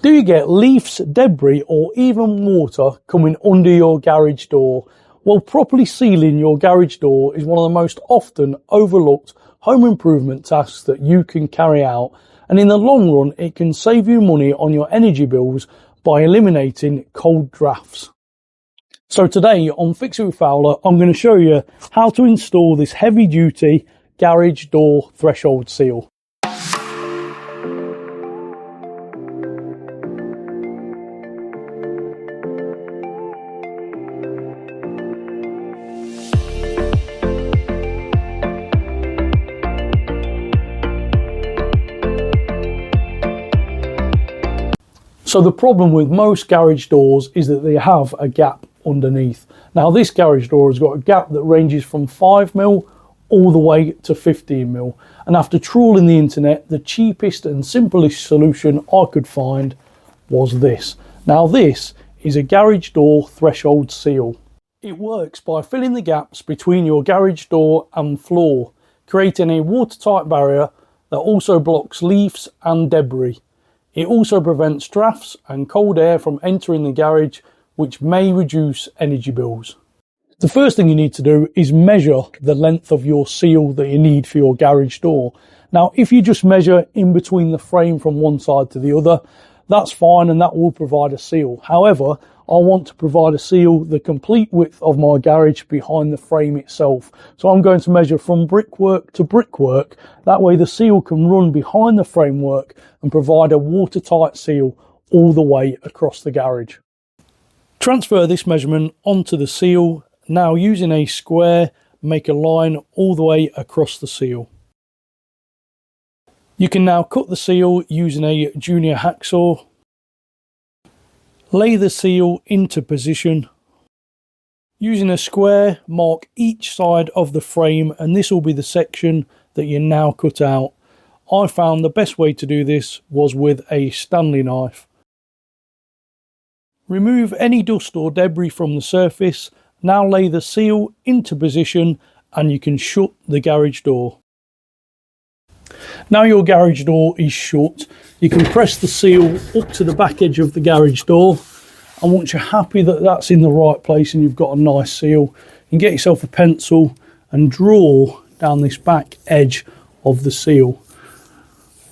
Do you get leaves, debris or even water coming under your garage door? Well, properly sealing your garage door is one of the most often overlooked home improvement tasks that you can carry out, and in the long run it can save you money on your energy bills by eliminating cold drafts. So today on Fix It with Fowler, I'm going to show you how to install this heavy duty garage door threshold seal. So the problem with most garage doors is that they have a gap underneath. Now this garage door has got a gap that ranges from 5mm all the way to 15mm. And after trawling the internet, the cheapest and simplest solution I could find was this. Now this is a garage door threshold seal. It works by filling the gaps between your garage door and floor, creating a watertight barrier that also blocks leaves and debris. It also prevents drafts and cold air from entering the garage, which may reduce energy bills. The first thing you need to do is measure the length of your seal that you need for your garage door. Now, if you just measure in between the frame from one side to the other, that's fine and that will provide a seal. However, I want to provide a seal the complete width of my garage behind the frame itself. So I'm going to measure from brickwork to brickwork. That way the seal can run behind the framework and provide a watertight seal all the way across the garage. Transfer this measurement onto the seal. Now using a square, make a line all the way across the seal. You can now cut the seal using a junior hacksaw. Lay the seal into position. Using a square, mark each side of the frame, and this will be the section that you now cut out. I found the best way to do this was with a Stanley knife. Remove any dust or debris from the surface. Now lay the seal into position and you can shut the garage door. Now your garage door is shut, you can press the seal up to the back edge of the garage door, and once you're happy that that's in the right place and you've got a nice seal, you can get yourself a pencil and draw down this back edge of the seal.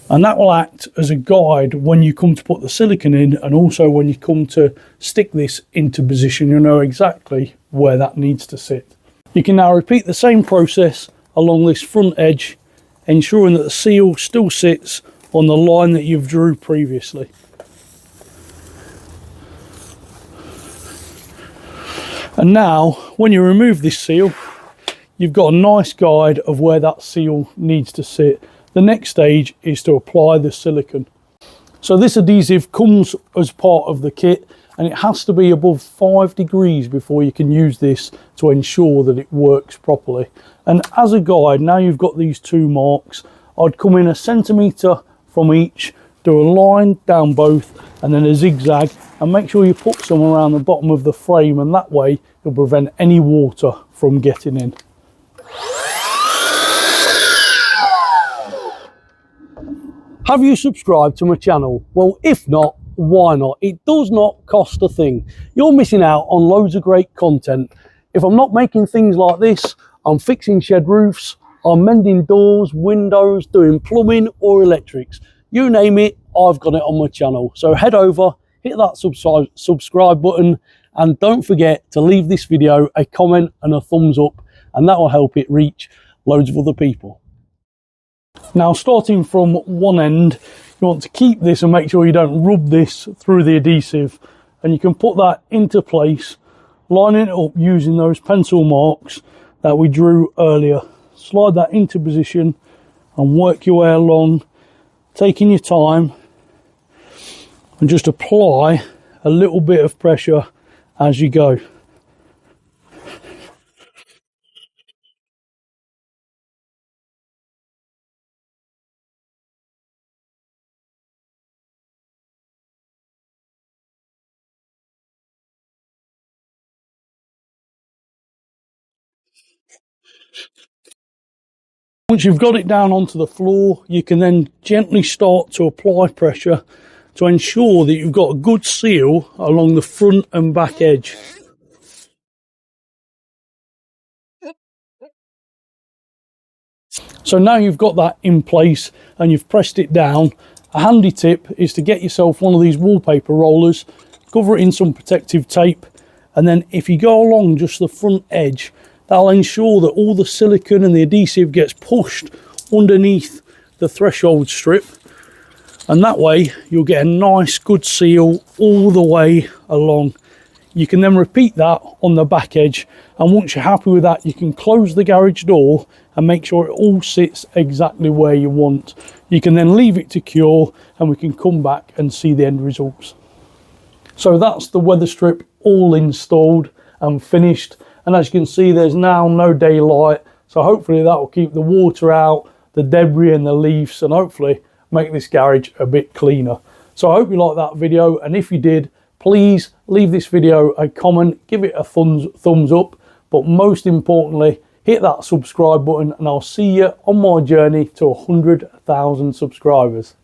And that will act as a guide when you come to put the silicone in, and also when you come to stick this into position, you'll know exactly where that needs to sit. You can now repeat the same process along this front edge, ensuring that the seal still sits on the line that you've drew previously. And now when you remove this seal, you've got a nice guide of where that seal needs to sit. The next stage is to apply the silicone. So this adhesive comes as part of the kit, and it has to be above 5 degrees before you can use this to ensure that it works properly. And as a guide, now you've got these two marks, I'd come in 1 centimetre from each, do a line down both and then a zigzag, and make sure you put some around the bottom of the frame, and that way you'll prevent any water from getting in. Have you subscribed to my channel? Well, if not, why not? It does not cost a thing. You're missing out on loads of great content. If I'm not making things like this, I'm fixing shed roofs, I'm mending doors, windows, doing plumbing or electrics. You name it, I've got it on my channel. So head over, hit that subscribe button, and don't forget to leave this video a comment and a thumbs up, and that will help it reach loads of other people. Now, starting from one end, you want to keep this and make sure you don't rub this through the adhesive, and you can put that into place, lining it up using those pencil marks that we drew earlier. Slide that into position and work your way along, taking your time, and just apply a little bit of pressure as you go. Once you've got it down onto the floor, you can then gently start to apply pressure to ensure that you've got a good seal along the front and back edge. So now you've got that in place and you've pressed it down, a handy tip is to get yourself one of these wallpaper rollers, cover it in some protective tape, and then if you go along just the front edge, that'll ensure that all the silicone and the adhesive gets pushed underneath the threshold strip, and that way you'll get a nice good seal all the way along. You can then repeat that on the back edge, and once you're happy with that, you can close the garage door and make sure it all sits exactly where you want. You can then leave it to cure and we can come back and see the end results. So that's the weather strip all installed and finished, and as you can see there's now no daylight, so hopefully that will keep the water out, the debris and the leaves, and hopefully make this garage a bit cleaner. So I hope you liked that video, and if you did, please leave this video a comment, give it a thumbs up, but most importantly, hit that subscribe button, and I'll see you on my journey to 100,000 subscribers.